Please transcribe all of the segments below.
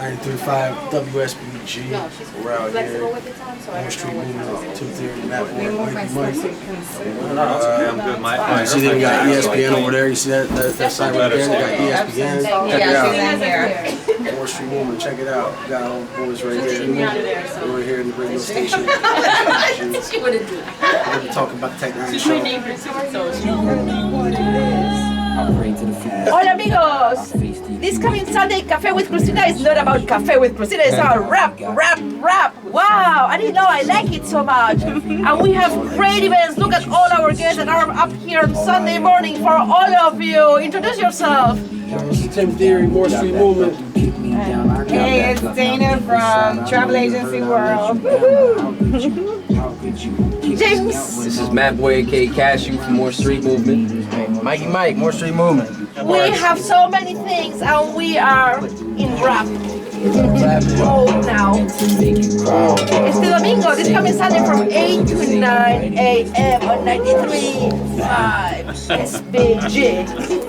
93.5 WSBG. We're out here. On Street Movement, 230, Matt Boy, I'm good, Mike. see, they got ESPN over there. You see that sign right there? They got ESPN. Yeah, she's in here. More Street Movement, check it out. We got all the boys right here. We're here in the radio station. We're talking about the Tech N9ne show. Hola amigos! This coming Sunday, Cafe with Christina is not about Cafe with Christina, it's about rap! Wow, I didn't know I like it so much. And we have great events. Look at all our guests that are up here on Sunday morning for all of you. Introduce yourself. This is Tim Theory, More Street Movement. Hey, it's Dana from Travel Agency World. James. This is Matt Boy, aka Cashew from More Street Movement. Mikey Mike, More Street Movement. We have so many things and we are in rap mode now. Este domingo, this coming Sunday from 8 to 9 a.m. on 93.5 SBG.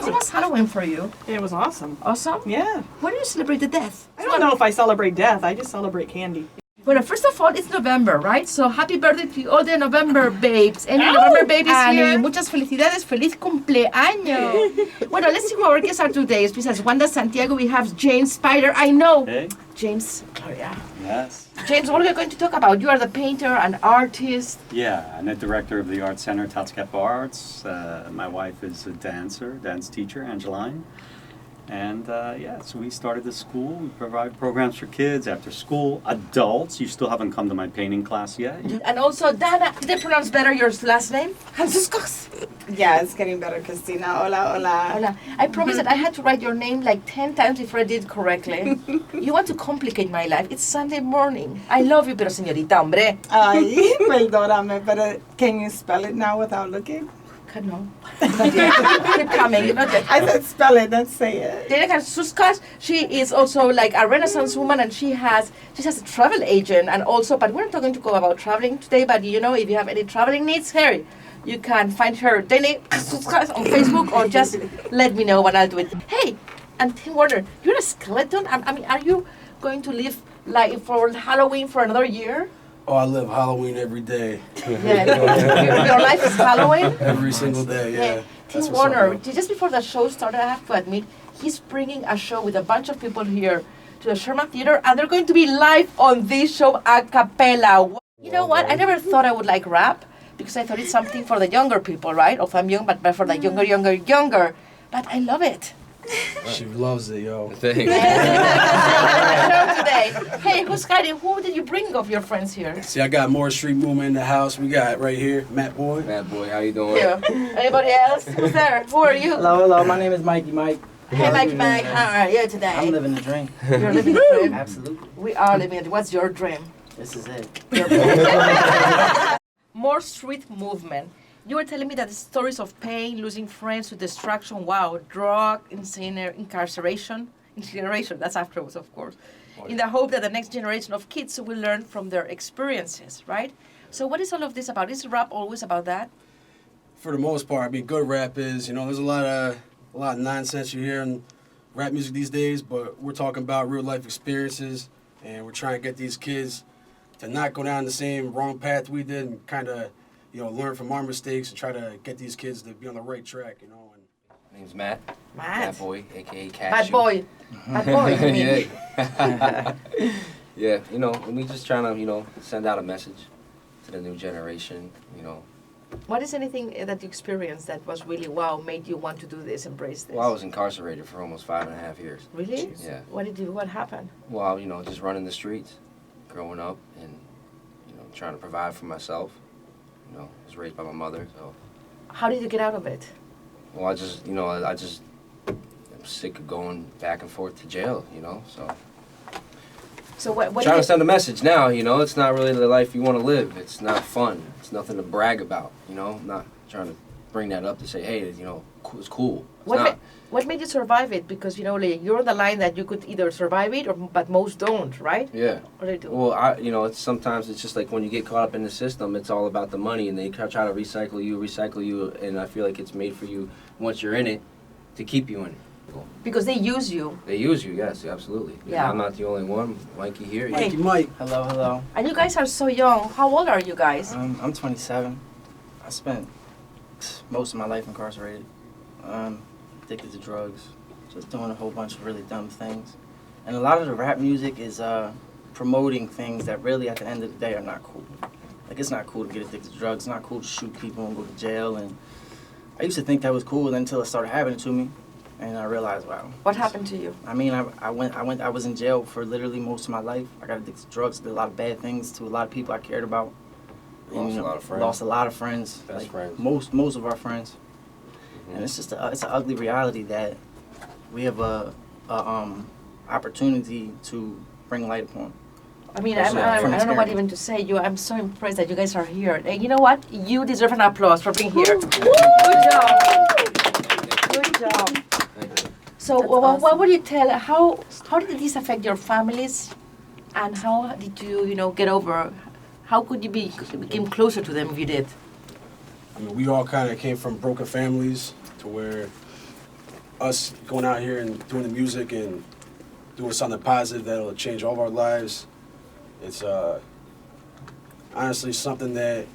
It was Halloween for you. It was awesome. Awesome? Yeah. When do you celebrate the death? I don't know if I celebrate death. I just celebrate candy. Well, first of all, it's November, right? So happy birthday to all the November babes. Any November babies here? Muchas felicidades. Feliz cumpleaños. Bueno, let's see who our guests are today. Besides Wanda Santiago, we have James Spider. I know. Hey. James. Oh, yeah. Yes. James, what are we going to talk about? You are the painter and artist. Yeah, I'm the director of the Art Center, Tatsukepa Arts. My wife is a dance teacher, Angeline. And yeah, so we started the school. We provide programs for kids, after school, adults. You still haven't come to my painting class yet. And also, Dana, did I pronounce better your last name? Hansuscos. Yeah, it's getting better, Christina. Hola, hola. Hola. I promise that I had to write your name like 10 times before I did it correctly. You want to complicate my life. It's Sunday morning. I love you, pero señorita, hombre. Ay, perdóname, but can you spell it now without looking? No. Keep coming. I said spell it, let's say it. Dana Hansuscos, she is also like a Renaissance woman, and she has a travel agent, and also, but we're not going to go about traveling today, but you know, if you have any traveling needs, here, you can find her Dana Hansuscos on Facebook, or just let me know and I'll do it. Hey, and Tim Warner, you're a skeleton? I mean, are you going to live like for Halloween for another year? Oh, I live Halloween every day. Yeah, your life is Halloween? Every single day, yeah. Tim Warner, just before the show started, I have to admit, he's bringing a show with a bunch of people here to the Sherman Theater, and they're going to be live on this show a cappella. You know what? I never thought I would like rap, because I thought it's something for the younger people, right? Or if I'm young, but for the younger. But I love it. She loves it, yo. Thanks. Today. Hey, who's guiding? Who did you bring of your friends here? See, I got More Street Movement in the house. We got right here, Matt Boy. Matt Boy, how you doing? You. Anybody else? Who's there? Who are you? Hello, my name is Mikey Mike. Hey, Mike, how are you today? I'm living the dream. You're living the dream? Absolutely. We are living it. What's your dream? This is it. More street movement. You were telling me that the stories of pain, losing friends to destruction, wow, drug, incarceration, incineration, that's afterwards, of course, in the hope that the next generation of kids will learn from their experiences, right? So what is all of this about? Is rap always about that? For the most part, I mean, good rap is, you know, there's a lot of nonsense you hear in rap music these days, but we're talking about real life experiences, and we're trying to get these kids to not go down the same wrong path we did and kind of, you know, learn from our mistakes and try to get these kids to be on the right track, you know. My name's Matt. Matt Boy, aka Cashew. Bad boy. Bad boy, you mean. Yeah. Yeah, you know, and we just trying to, you know, send out a message to the new generation, you know. What is anything that you experienced that was really, wow, made you want to do this, embrace this? Well, I was incarcerated for almost 5.5 years. Really? Yeah. What happened? Well, you know, just running the streets, growing up, and, you know, trying to provide for myself. You know, I was raised by my mother, so. How did you get out of it? Well, I'm sick of going back and forth to jail, you know, so. So what Trying to send a message now, you know, it's not really the life you want to live. It's not fun. It's nothing to brag about, you know. I'm not trying to bring that up to say, hey, you know, it's cool. What made you survive it? Because, you know, like, you're on the line that you could either survive it, but most don't, right? Yeah. What do they do? Well, you know, sometimes it's just like when you get caught up in the system, it's all about the money, and they try to recycle you, and I feel like it's made for you, once you're in it, to keep you in it. Because they use you. They use you, yes, absolutely. Yeah. I'm not the only one. Mikey here. Hey. Mikey Mike. Hello, hello. And you guys are so young. How old are you guys? I'm 27. I spent most of my life incarcerated. Addicted to drugs. Just doing a whole bunch of really dumb things. And a lot of the rap music is promoting things that really at the end of the day are not cool. Like, it's not cool to get addicted to drugs. It's not cool to shoot people and go to jail. And I used to think that was cool until it started happening to me. And I realized, wow. What happened to you? I mean, I was in jail for literally most of my life. I got addicted to drugs, did a lot of bad things to a lot of people I cared about. Lost a lot of friends. Lost a lot of friends. Best friends. Most of our friends. Mm-hmm. And it's just it's an ugly reality that we have a opportunity to bring light upon. I mean, From I don't know what experience. even to say. I'm so impressed that you guys are here. And you know what? You deserve an applause for being here. Good job. Good job. Thank you. So, what would you tell? How did this affect your families, and how did you get over? How could you become closer to them if you did? I mean, we all kind of came from broken families to where us going out here and doing the music and doing something positive that'll change all of our lives. It's honestly something that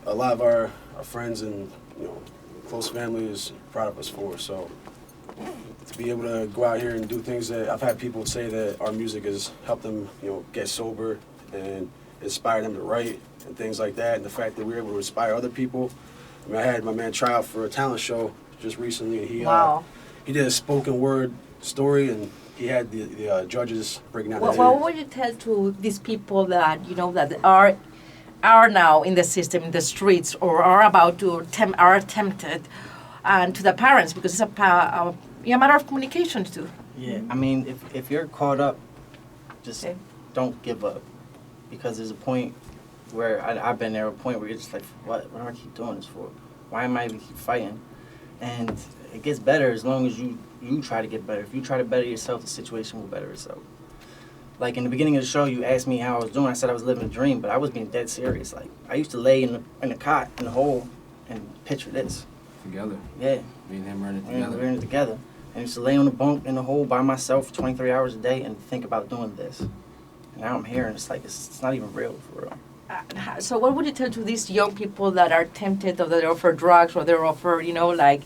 a lot of our friends and close family is proud of us for. So to be able to go out here and do things that I've had people say that our music has helped them, get sober and inspire them to write and things like that. And the fact that we're able to inspire other people. I mean, I had my man try out for a talent show just recently, and he did a spoken word story, and he had the judges breaking down. What would you tell to these people that that are now in the system, in the streets, or are about to are tempted, and to the parents, because it's a matter of communication too. Yeah, I mean, if you're caught up, just Okay. don't give up, because there's a point where I've been there, a point where you're just like, what do I keep doing this for? Why am I even keep fighting? And it gets better as long as you try to get better. If you try to better yourself, the situation will better itself. Like in the beginning of the show, you asked me how I was doing. I said I was living a dream, but I was being dead serious. Like, I used to lay in the cot in the hole and picture this. Together. Yeah. Me and him running We were together. in it together. And I used to lay on the bunk in the hole by myself 23 hours a day and think about doing this. And now I'm here and it's like, it's not even real, for real. So what would you tell to these young people that are tempted, or they're offered drugs, or they're offered, like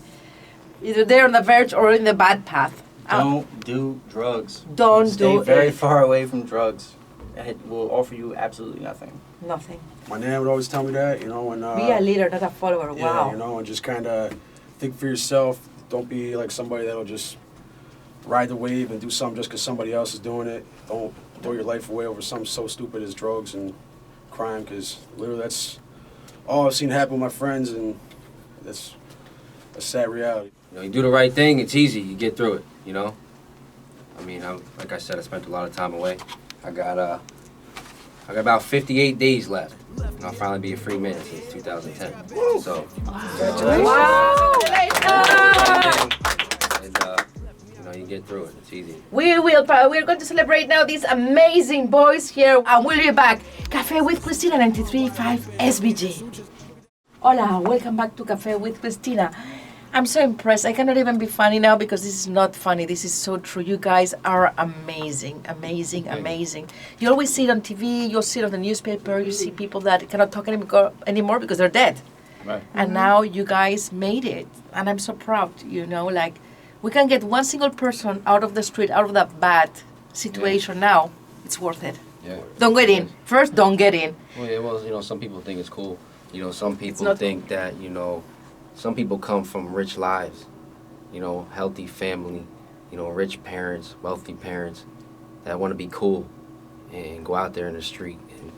either they're on the verge or in the bad path? Don't do drugs. Don't Stay do very it. far away from drugs. It will offer you absolutely nothing. Nothing. My nan would always tell me that, and Be a leader, not a follower. yeah, Wow. and just kind of think for yourself. Don't be like somebody that'll just ride the wave and do something just because somebody else is doing it. Don't throw your life away over something so stupid as drugs and crime, because literally that's all I've seen happen with my friends, and that's a sad reality. You do the right thing, it's easy. You get through it, I mean, like I said, I spent a lot of time away. I got about 58 days left. And I'll finally be a free man since 2010. So, Wow. and, you get through it. It's easy. We're going to celebrate now these amazing boys here, and we'll be back. Cafe with Christina, 93.5 SBG. Hola, welcome back to Cafe with Christina. I'm so impressed. I cannot even be funny now because this is not funny. This is so true. You guys are amazing, amazing, amazing. You always see it on TV, you'll see it on the newspaper, you see people that cannot talk anymore because they're dead. Right. And now you guys made it. And I'm so proud, like we can get one single person out of the street, out of that bad situation now. It's worth it. Yeah. Don't get in. First, don't get in. Well, yeah, well, some people think it's cool. Some people not think that, some people come from rich lives, healthy family, rich parents, wealthy parents that want to be cool and go out there in the street and,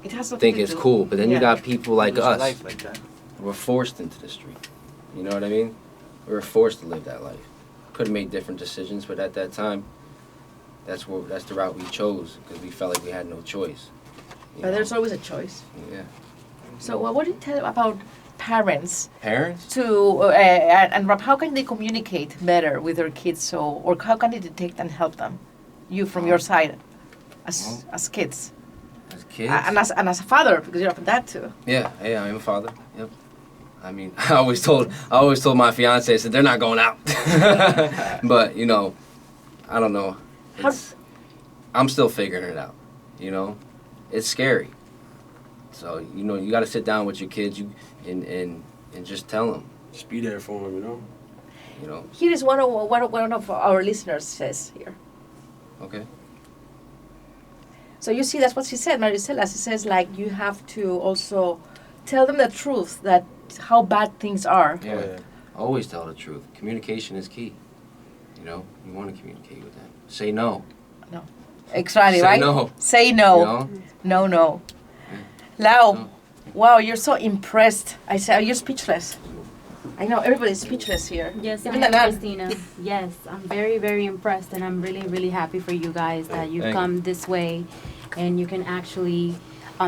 It has nothing think to it's do. cool. But then you got people like Lose your us. life like that. We're forced into the street. You know what I mean? We were forced to live that life. Could have made different decisions, but at that time, that's the route we chose because we felt like we had no choice. But there's always a choice. Yeah. So what do you tell about parents Parents? to and Rob, how can they communicate better with their kids, or how can they detect and help them? You from your side, as kids, As kids? and as a father, because you're a dad too. Yeah, I'm a father. Yep. I mean, I always told my fiance, I said they're not going out. But you know, I don't know. I'm still figuring it out. You know, it's scary. So you know, you got to sit down with your kids, and just tell them. Just be there for them, you know. You know. Here is one of our listeners says here. Okay. So you see, that's what she said, Maricela. She says, like, you have to also tell them the truth, that how bad things are. Yeah. Oh, yeah. Always tell the truth. Communication is key. You know, you want to communicate with them. Say no. Exactly, Say right? no. Say no. You know? No. Lau, wow, you're so impressed. I say, you're speechless. I know, everybody's speechless here. Yes, Even I am, the nun. Christina. Yes, I'm very, very impressed, and I'm really, really happy for you guys that you've Thank come this way, and you can actually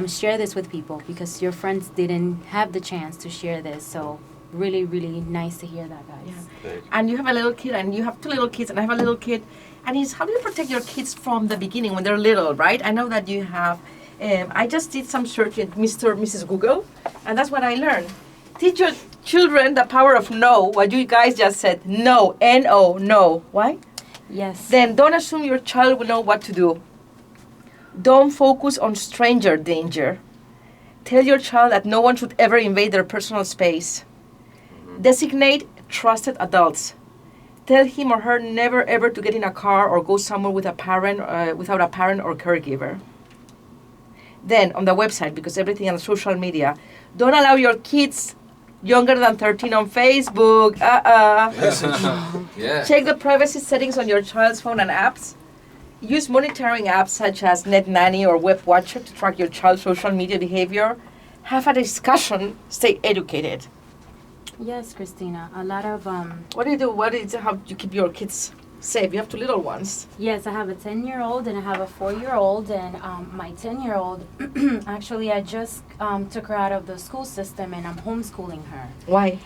share this with people, because your friends didn't have the chance to share this. So really, really nice to hear that, guys. Yeah. And you have a little kid, and you have two little kids, and I have a little kid. And it's how do you protect your kids from the beginning when they're little, right? I know that you have. I just did some search in Mrs. Google, and that's what I learned. Teach your children the power of no. What you guys just said, no, N-O, no. Why? Yes. Then don't assume your child will know what to do. Don't focus on stranger danger. Tell your child that no one should ever invade their personal space. Designate trusted adults. Tell him or her never ever to get in a car or go somewhere with a parent, without a parent or caregiver. Then on the website, because everything on social media, don't allow your kids younger than 13 on Facebook. Yeah. Check the privacy settings on your child's phone and apps. Use monitoring apps such as Net Nanny or Web Watcher to track your child's social media behavior. Have a discussion. Stay educated. Yes, Christina. A lot of What do you do? How do you keep your kids safe? You have two little ones. Yes, I have a 10-year-old and I have a 4-year-old, and my 10-year-old, actually, I just took her out of the school system, and I'm homeschooling her. Why?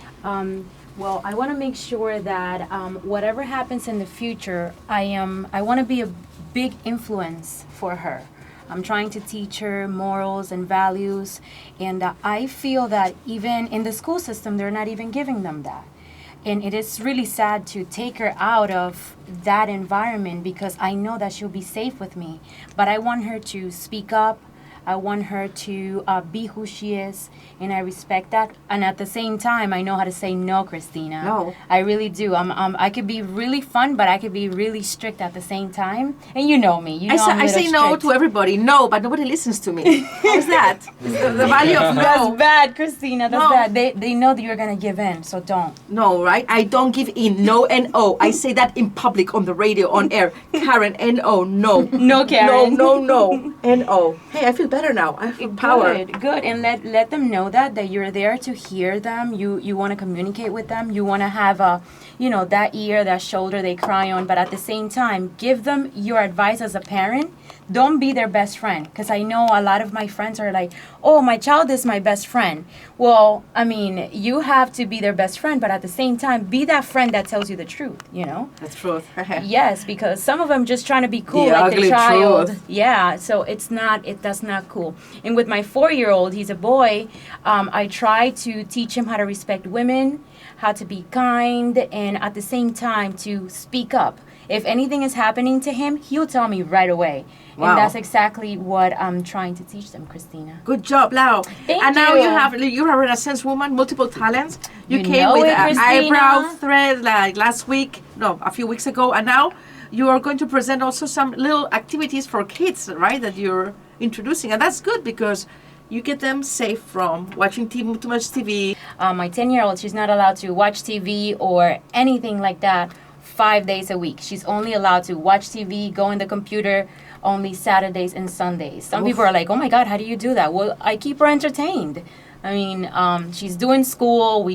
Well, I want to make sure that whatever happens in the future, I want to be a big influence for her. I'm trying to teach her morals and values, and I feel that even in the school system, they're not even giving them that. And it is really sad to take her out of that environment, because I know that she'll be safe with me. But I want her to speak up. I want her to be who she is, and I respect that. And at the same time, I know how to say no, Christina. No. I really do. I could be really fun, but I could be really strict at the same time. And you know me. You know I say no to everybody. No, but nobody listens to me. How's that? The value of That's no. bad, Christina. That's No. bad. They know that you're going to give in, so don't. No, right? I don't give in. No, N-O. I say that in public, on the radio, on air. Karen, N-O, no. No, Karen. No. N-O. Hey, I feel better now. I feel power. Good. And let them know that you're there to hear them. You want to communicate with them. You want to have that ear, that shoulder they cry on. But at the same time, give them your advice as a parent. Don't be their best friend, because I know a lot of my friends are like, oh, my child is my best friend. Well, I mean, you have to be their best friend, but at the same time, be that friend that tells you the truth, you know? That's truth. Yes, because some of them just trying to be cool The like ugly the child. truth. Yeah, so that's not cool. And with my 4-year-old, he's a boy, I try to teach him how to respect women, how to be kind, and at the same time to speak up. If anything is happening to him, he'll tell me right away. Wow. And that's exactly what I'm trying to teach them, Christina. Good job, Lau. Thank and now you. you're a Renaissance woman, multiple talents. You You came know with it, an Christina. eyebrow thread like a few weeks ago, and now you are going to present also some little activities for kids, right? That you're introducing, and that's good because you get them safe from watching too much TV. My 10-year-old, she's not allowed to watch TV or anything like that 5 days a week. She's only allowed to watch TV, go on the computer, only Saturdays and Sundays. Some people are like, oh my God, how do you do that? Well, I keep her entertained. I mean, she's doing school.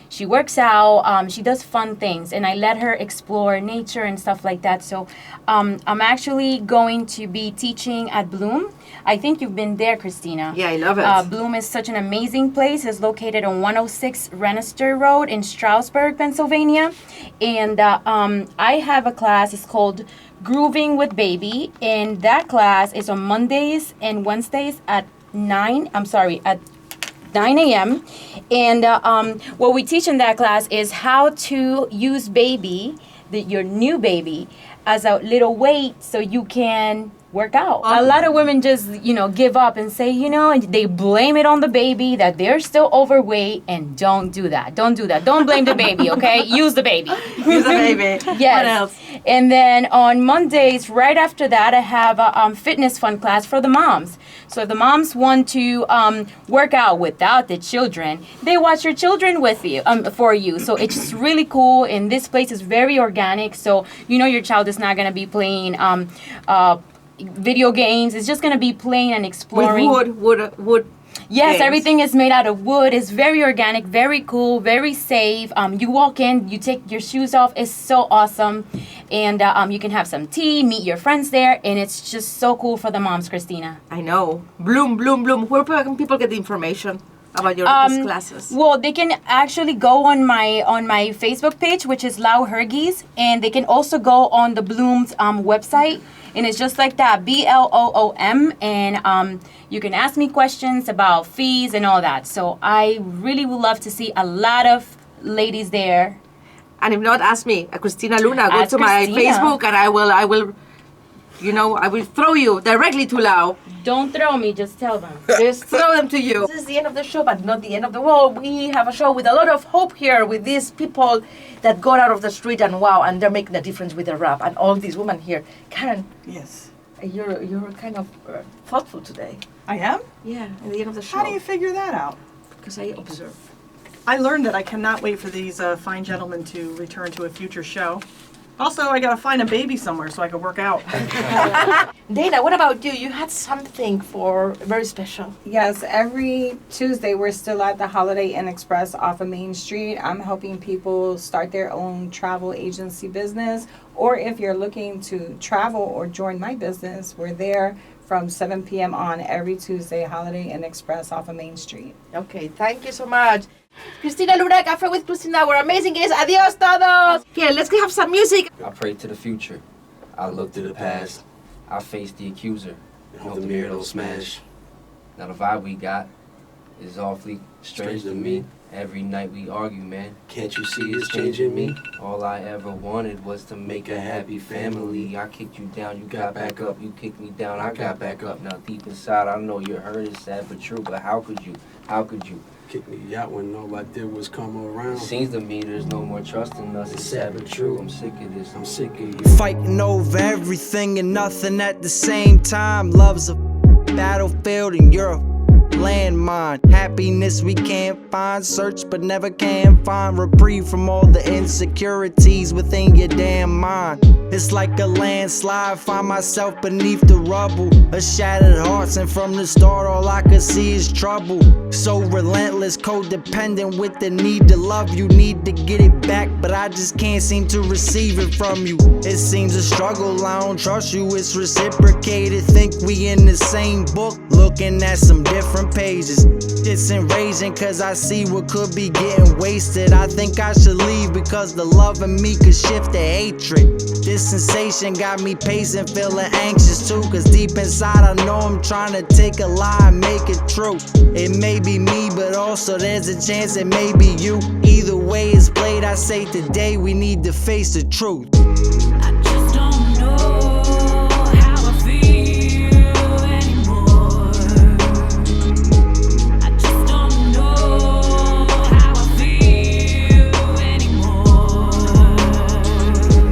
She works out. She does fun things, and I let her explore nature and stuff like that. So I'm actually going to be teaching at Bloom. I think you've been there, Christina. Yeah, I love it. Bloom is such an amazing place. It's located on 106 Rennister Road in Stroudsburg, Pennsylvania. And I have a class. It's called Grooving with Baby. And that class is on Mondays and Wednesdays at 9 a.m. And what we teach in that class is how to use your new baby, as a little weight so you can work out. A lot of women just, give up and say, and they blame it on the baby that they're still overweight, and don't do that. Don't do that. Don't blame the baby, okay? Use the baby. Use the baby. Yes. What else? And then on Mondays, right after that, I have a fitness fun class for the moms. So if the moms want to work out without the children, they watch your children with you, for you. So it's just really cool. And this place is very organic. So your child is not going to be playing video games. It's just going to be playing and exploring. With wood. Yes, games. Everything is made out of wood. It's very organic, very cool, very safe. You walk in, you take your shoes off. It's so awesome. And you can have some tea, meet your friends there. And it's just so cool for the moms, Christina. I know. Bloom. Where can people get the information about your these classes? Well, they can actually go on my Facebook page, which is Lau Hergies. And they can also go on the Bloom's website. And it's just like that, BLOOM. And you can ask me questions about fees and all that. So I really would love to see a lot of ladies there. And if not, ask me, Christina Luna. Go Ask to my Christina. Facebook, and I will, I will throw you directly to Lau. Don't throw me, just tell them. Just throw them to you. This is the end of the show, but not the end of the world. We have a show with a lot of hope here with these people that got out of the street and and they're making a difference with their rap. And all these women here. Karen, Yes. you're kind of thoughtful today. I am? Yeah, at the end of the show. How do you figure that out? Because I observe. I learned that I cannot wait for these fine gentlemen to return to a future show. Also, I gotta find a baby somewhere so I can work out. Dana, what about you? You had something very special. Yes, every Tuesday we're still at the Holiday Inn Express off of Main Street. I'm helping people start their own travel agency business, or if you're looking to travel or join my business, we're there from 7 p.m. on every Tuesday, Holiday Inn Express off of Main Street. Okay, thank you so much. Christina Luna, Café with Christina, we're amazing guests. Adios todos. Here, let's have some music. I pray to the future. I look to the past. I face the accuser. And hope the mirror don't smash. Now the vibe we got is awfully strange to me. Every night we argue, man. Can't you see it's changing me? All I ever wanted was to make a happy family. I kicked you down, you got back up. You kicked me down, I got back up. Now deep inside, I know your hurt is sad but true. But how could you? How could you? Kick me out when all I did was come around. It seems to me there's no more trust in us. It's sad but true. I'm sick of this. I'm sick of you. Fighting over everything and nothing at the same time. Love's a battlefield and you're a landmine. Happiness we can't find, search but never can find. Reprieve from all the insecurities within your damn mind. It's like a landslide, find myself beneath the rubble of shattered hearts, and from the start all I could see is trouble. So relentless, codependent with the need to love you. Need to get it back, but I just can't seem to receive it from you. It seems a struggle, I don't trust you, it's reciprocated. Think we in the same book, looking at some different pages. It's enraging cause I see what could be getting wasted. I think I should leave because the love in me could shift to hatred. This sensation got me pacing, feeling anxious too, cause deep inside I know I'm trying to take a lie and make it true. It may be me, but also there's a chance it may be you. Either way it's played, I say today we need to face the truth. I just don't know how I feel anymore. I just don't know how I feel anymore.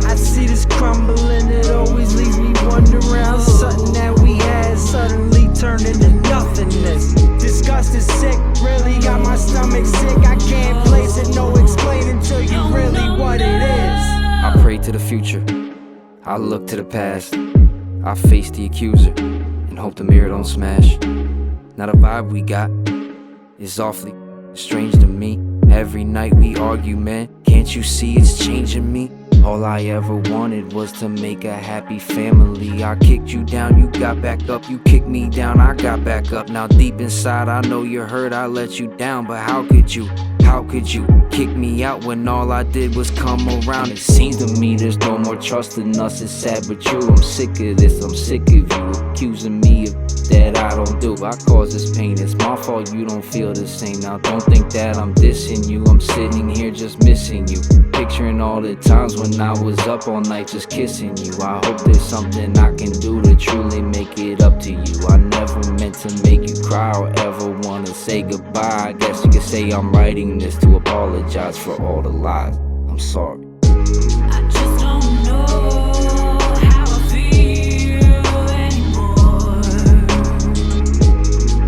I see this crumbling, it always leaves me wondering how something that we had suddenly turned into nothingness. Disgust is sick, really got my stomach sick. I can't place it, no explaining to you really what it is. I pray to the future. I look to the past. I face the accuser and hope the mirror don't smash. Now the vibe we got is awfully strange to me. Every night we argue, man. Can't you see it's changing me? All I ever wanted was to make a happy family. I kicked you down, you got back up. You kicked me down, I got back up. Now deep inside I know you're hurt, I let you down. But how could you kick me out when all I did was come around? It seems to me there's no more trust in us, it's sad but true. I'm sick of this, I'm sick of you accusing me of that I don't do. I cause this pain, it's my fault you don't feel the same. Now don't think that I'm dissing you, I'm sitting here just missing you, picturing all the times when I was up all night just kissing you. I hope there's something I can do to truly make it up to you. I never meant to make you cry or ever wanna say goodbye. I guess you could say I'm writing this to apologize for all the lies. I'm sorry. I just don't know how I feel anymore.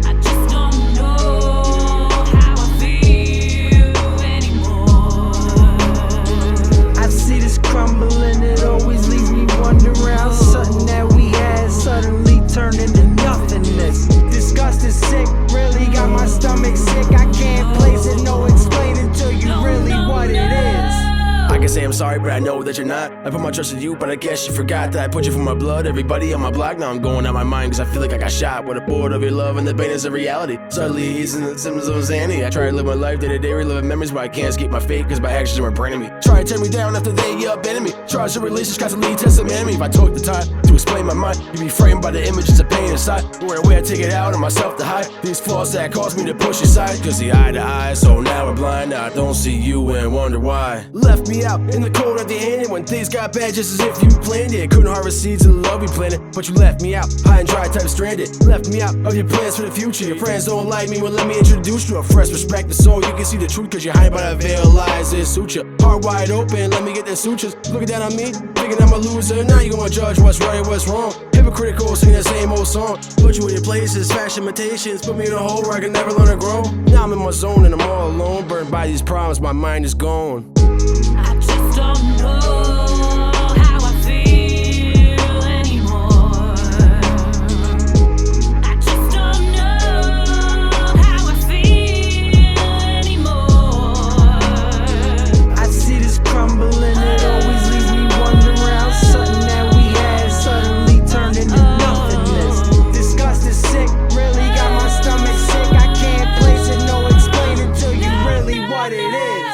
I just don't know how I feel anymore. I see this crumbling, it always leaves me wondering how something that we had suddenly turned into nothingness. Disgust is sick, really got my stomach sick. I can't place it, no explaining to you really what it is. I can say I'm sorry, but I know that you're not. I put my trust in you, but I guess you forgot that I put you for my blood. Everybody on my block, now I'm going out my mind, cause I feel like I got shot. With a board of your love and the pain is a reality. Suddenly easing the symptoms of insanity. I try to live my life day to day, reliving memories, but I can't escape my fate, cause my actions are branding me. Try to tear me down after they abandon me. Try to release this constantly testing me. If I took the time to explain my mind, you'd be framed by the images of pain inside. Where the way I take it out on myself to hide these flaws that cause me to push aside. Cause the eye to eye, so now we're blind. Now I don't see you and wonder why. Left me out in the cold at the end, and when things got bad, just as if you planned it. Couldn't harvest seeds of the love we planted, but you left me out, high and dry, type stranded. Left me out of your plans for the future. Your friends don't like me, well let me introduce you. A fresh perspective so you can see the truth, cause you're hiding by that veil of lies that suit you. Heart wide open, let me get the sutures. Looking down on me, thinking I'm a loser. Now you gonna judge what's right and what's wrong. Hypocritical, singing the same old song. Put you in your places, fashion imitations. Put me in a hole where I can never learn to grow. Now I'm in my zone and I'm all alone. Burned by these problems, my mind is gone. I just don't know how I feel anymore. I just don't know how I feel anymore. I see this crumbling, it always leaves me wondering how something that we had suddenly turned into nothingness. Disgust is sick, really got my stomach sick. I can't place it, no explaining to you really what it is.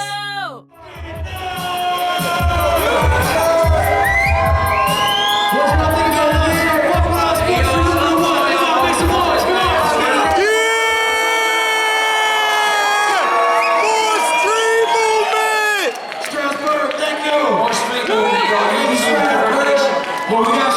Well, we got